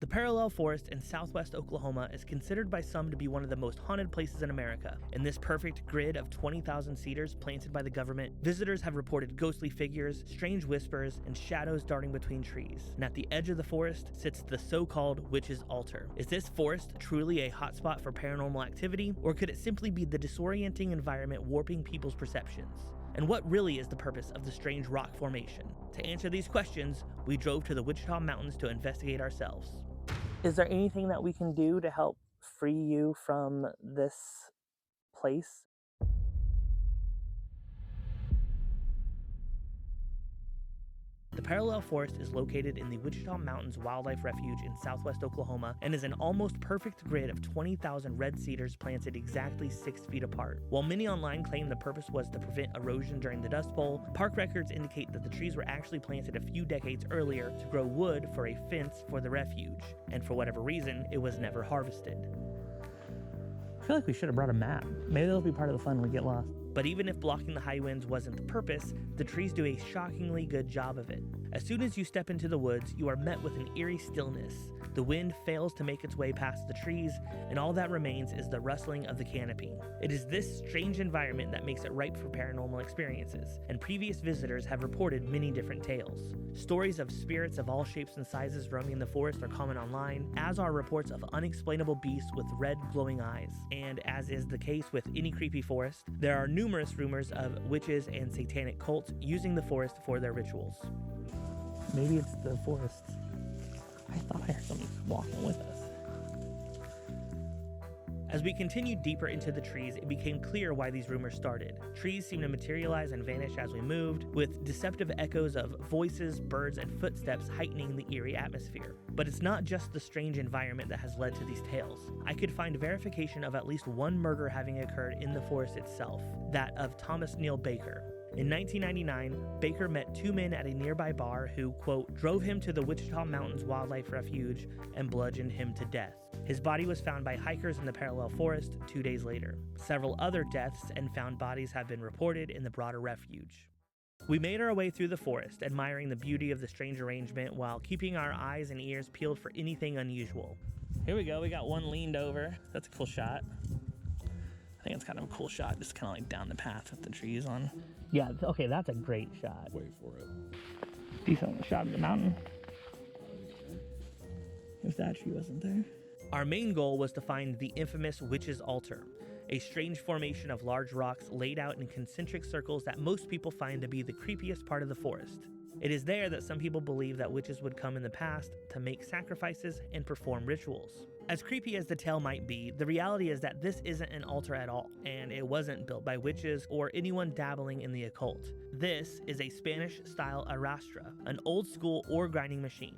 The Parallel Forest in southwest Oklahoma is considered by some to be one of the most haunted places in America. In this perfect grid of 20,000 cedars planted by the government, visitors have reported ghostly figures, strange whispers, and shadows darting between trees. And at the edge of the forest sits the so-called Witch's Altar. Is this forest truly a hotspot for paranormal activity, or could it simply be the disorienting environment warping people's perceptions? And what really is the purpose of the strange rock formation? To answer these questions, we drove to the Wichita Mountains to investigate ourselves. Is there anything that we can do to help free you from this place? The Parallel Forest is located in the Wichita Mountains Wildlife Refuge in southwest Oklahoma and is an almost perfect grid of 20,000 red cedars planted exactly 6 feet apart. While many online claim the purpose was to prevent erosion during the Dust Bowl, park records indicate that the trees were actually planted a few decades earlier to grow wood for a fence for the refuge, and for whatever reason, it was never harvested. I feel like we should have brought a map. Maybe that'll be part of the fun when we get lost. But even if blocking the high winds wasn't the purpose, the trees do a shockingly good job of it. As soon as you step into the woods, you are met with an eerie stillness. The wind fails to make its way past the trees, and all that remains is the rustling of the canopy. It is this strange environment that makes it ripe for paranormal experiences, and previous visitors have reported many different tales. Stories of spirits of all shapes and sizes roaming the forest are common online, as are reports of unexplainable beasts with red glowing eyes. And as is the case with any creepy forest, there are numerous rumors of witches and satanic cults using the forest for their rituals. Maybe it's the forest. I thought I heard somebody walking with us. As we continued deeper into the trees, it became clear why these rumors started. Trees seemed to materialize and vanish as we moved, with deceptive echoes of voices, birds, and footsteps heightening the eerie atmosphere. But it's not just the strange environment that has led to these tales. I could find verification of at least one murder having occurred in the forest itself, that of Thomas Neal Baker. In 1999, Baker met 2 men at a nearby bar who, quote, drove him to the Wichita Mountains Wildlife Refuge and bludgeoned him to death. His body was found by hikers in the Parallel Forest 2 days later. Several other deaths and found bodies have been reported in the broader refuge. We made our way through the forest, admiring the beauty of the strange arrangement while keeping our eyes and ears peeled for anything unusual. Here we go, we got one leaned over. That's a cool shot. I think it's kind of a cool shot, just kind of like down the path with the trees on. Yeah, okay, that's a great shot. Wait for it. Decent shot of the mountain. If that tree wasn't there. Our main goal was to find the infamous Witch's Altar, a strange formation of large rocks laid out in concentric circles that most people find to be the creepiest part of the forest. It is there that some people believe that witches would come in the past to make sacrifices and perform rituals. As creepy as the tale might be, the reality is that this isn't an altar at all, and it wasn't built by witches or anyone dabbling in the occult. This is a Spanish-style arrastra, an old-school ore grinding machine.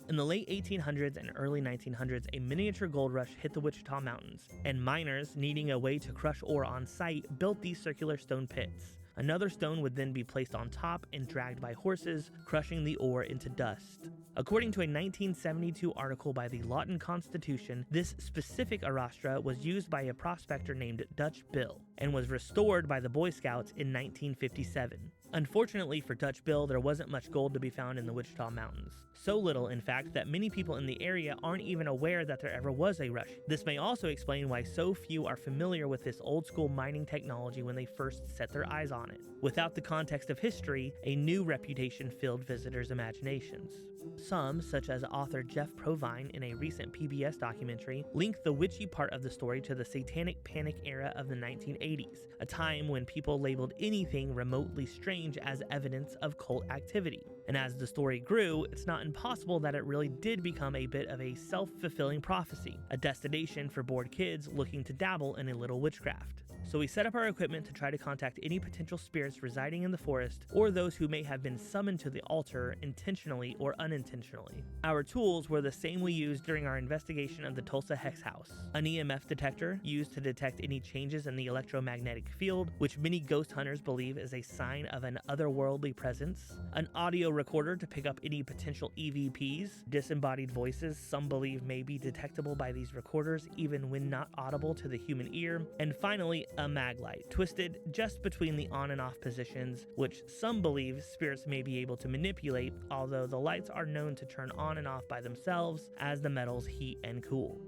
In the late 1800s and early 1900s, a miniature gold rush hit the Wichita Mountains, and miners, needing a way to crush ore on site, built these circular stone pits. Another stone would then be placed on top and dragged by horses, crushing the ore into dust. According to a 1972 article by the Lawton Constitution, this specific arrastra was used by a prospector named Dutch Bill and was restored by the Boy Scouts in 1957. Unfortunately for Dutch Bill, there wasn't much gold to be found in the Wichita Mountains. So little, in fact, that many people in the area aren't even aware that there ever was a rush. This may also explain why so few are familiar with this old-school mining technology when they first set their eyes on it. Without the context of history, a new reputation filled visitors' imaginations. Some, such as author Jeff Provine in a recent PBS documentary, link the witchy part of the story to the satanic panic era of the 1980s, a time when people labeled anything remotely strange as evidence of cult activity. And as the story grew, it's not impossible that it really did become a bit of a self-fulfilling prophecy, a destination for bored kids looking to dabble in a little witchcraft. So we set up our equipment to try to contact any potential spirits residing in the forest, or those who may have been summoned to the altar intentionally or unintentionally. Our tools were the same we used during our investigation of the Tulsa Hex House: an EMF detector used to detect any changes in the electromagnetic field, which many ghost hunters believe is a sign of an otherworldly presence, an audio recorder to pick up any potential EVPs, disembodied voices some believe may be detectable by these recorders even when not audible to the human ear, and finally a mag light, twisted just between the on and off positions, which some believe spirits may be able to manipulate, although the lights are known to turn on and off by themselves as the metals heat and cool.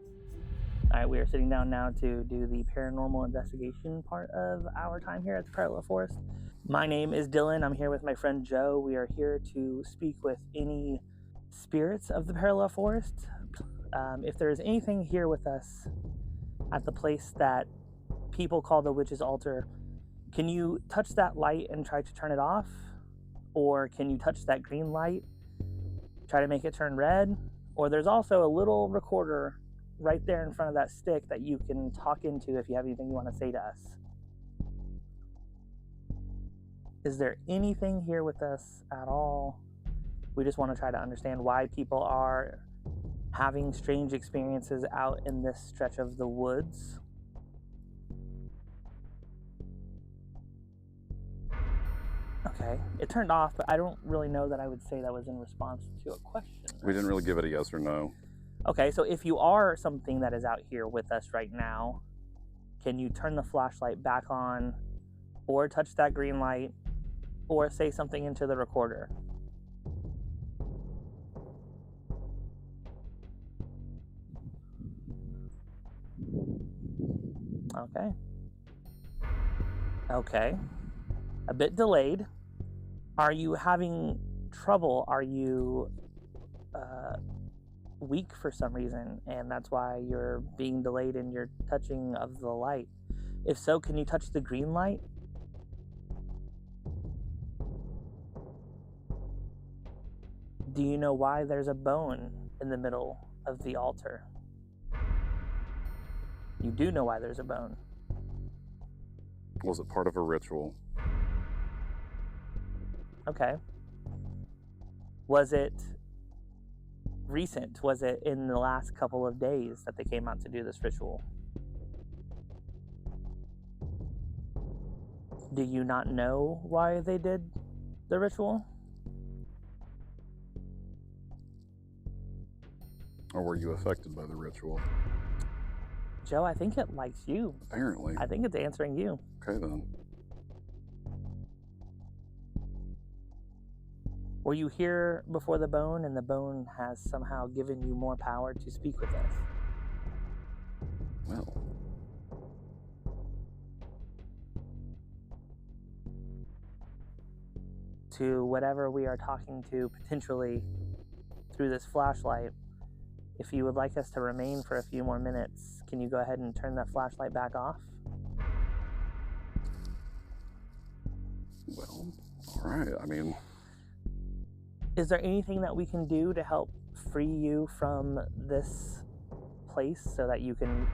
All right, we are sitting down now to do the paranormal investigation part of our time here at the Parallel Forest. My name is Dylan. I'm here with my friend Joe. We are here to speak with any spirits of the Parallel Forest. If there is anything here with us at the place that people call the Witch's Altar, can you touch that light and try to turn it off? Or can you touch that green light, try to make it turn red? Or there's also a little recorder right there in front of that stick that you can talk into if you have anything you want to say to us. Is there anything here with us at all? We just want to try to understand why people are having strange experiences out in this stretch of the woods. Okay, it turned off, but I don't really know that I would say that was in response to a question. Right? We didn't really give it a yes or no. Okay, so if you are something that is out here with us right now, can you turn the flashlight back on, or touch that green light, or say something into the recorder? Okay. Okay. A bit delayed. Are you having trouble? Are you weak for some reason, and that's why you're being delayed in your touching of the light? If so, can you touch the green light? Do you know why there's a bone in the middle of the altar? You do know why there's a bone. Was it part of a ritual? Okay. Was it recent? Was it in the last couple of days that they came out to do this ritual? Do you not know why they did the ritual? Or were you affected by the ritual? Joe, I think it likes you. Apparently. I think it's answering you. Okay then. Were you here before the bone, and the bone has somehow given you more power to speak with us? Well. To whatever we are talking to potentially through this flashlight, if you would like us to remain for a few more minutes, can you go ahead and turn that flashlight back off? Well, all right. I mean, is there anything that we can do to help free you from this place so that you can...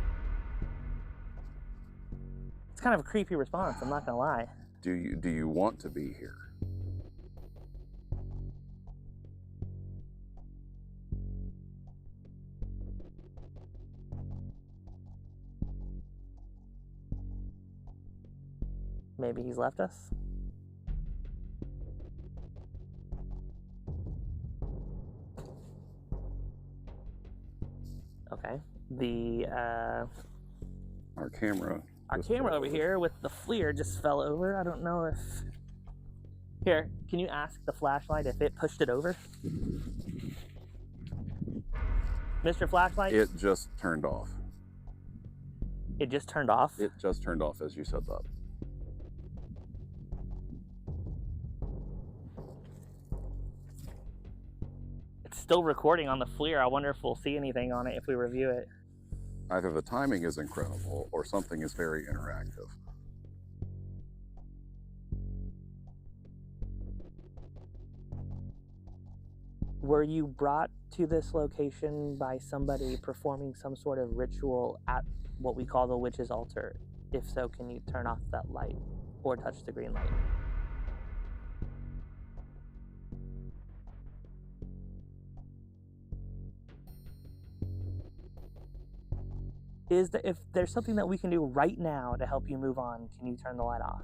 It's kind of a creepy response, I'm not gonna lie. do you want to be here? Maybe he's left us? Okay. Our camera over here with the FLIR just fell over. I don't know if... Here, can you ask the flashlight if it pushed it over? Mr. Flashlight? It just turned off. It just turned off? It just turned off as you said that. It's still recording on the FLIR. I wonder if we'll see anything on it if we review it. Either the timing is incredible or something is very interactive. Were you brought to this location by somebody performing some sort of ritual at what we call the Witch's Altar? If so, can you turn off that light or touch the green light? If there's something that we can do right now to help you move on, can you turn the light off?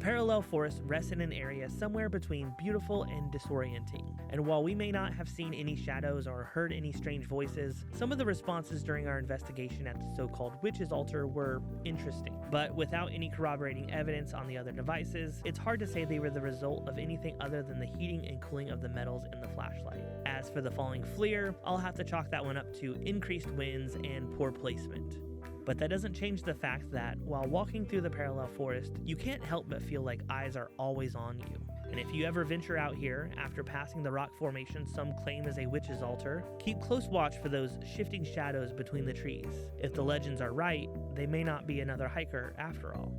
parallel forest rests in an area somewhere between beautiful and disorienting. And while we may not have seen any shadows or heard any strange voices, some of the responses during our investigation at the so-called witch's altar were interesting. But without any corroborating evidence on the other devices, it's hard to say they were the result of anything other than the heating and cooling of the metals in the flashlight. As for the falling FLIR, I'll have to chalk that one up to increased winds and poor placement. But that doesn't change the fact that, while walking through the parallel forest, you can't help but feel like eyes are always on you. And if you ever venture out here, after passing the rock formation some claim is a witch's altar, keep close watch for those shifting shadows between the trees. If the legends are right, they may not be another hiker after all.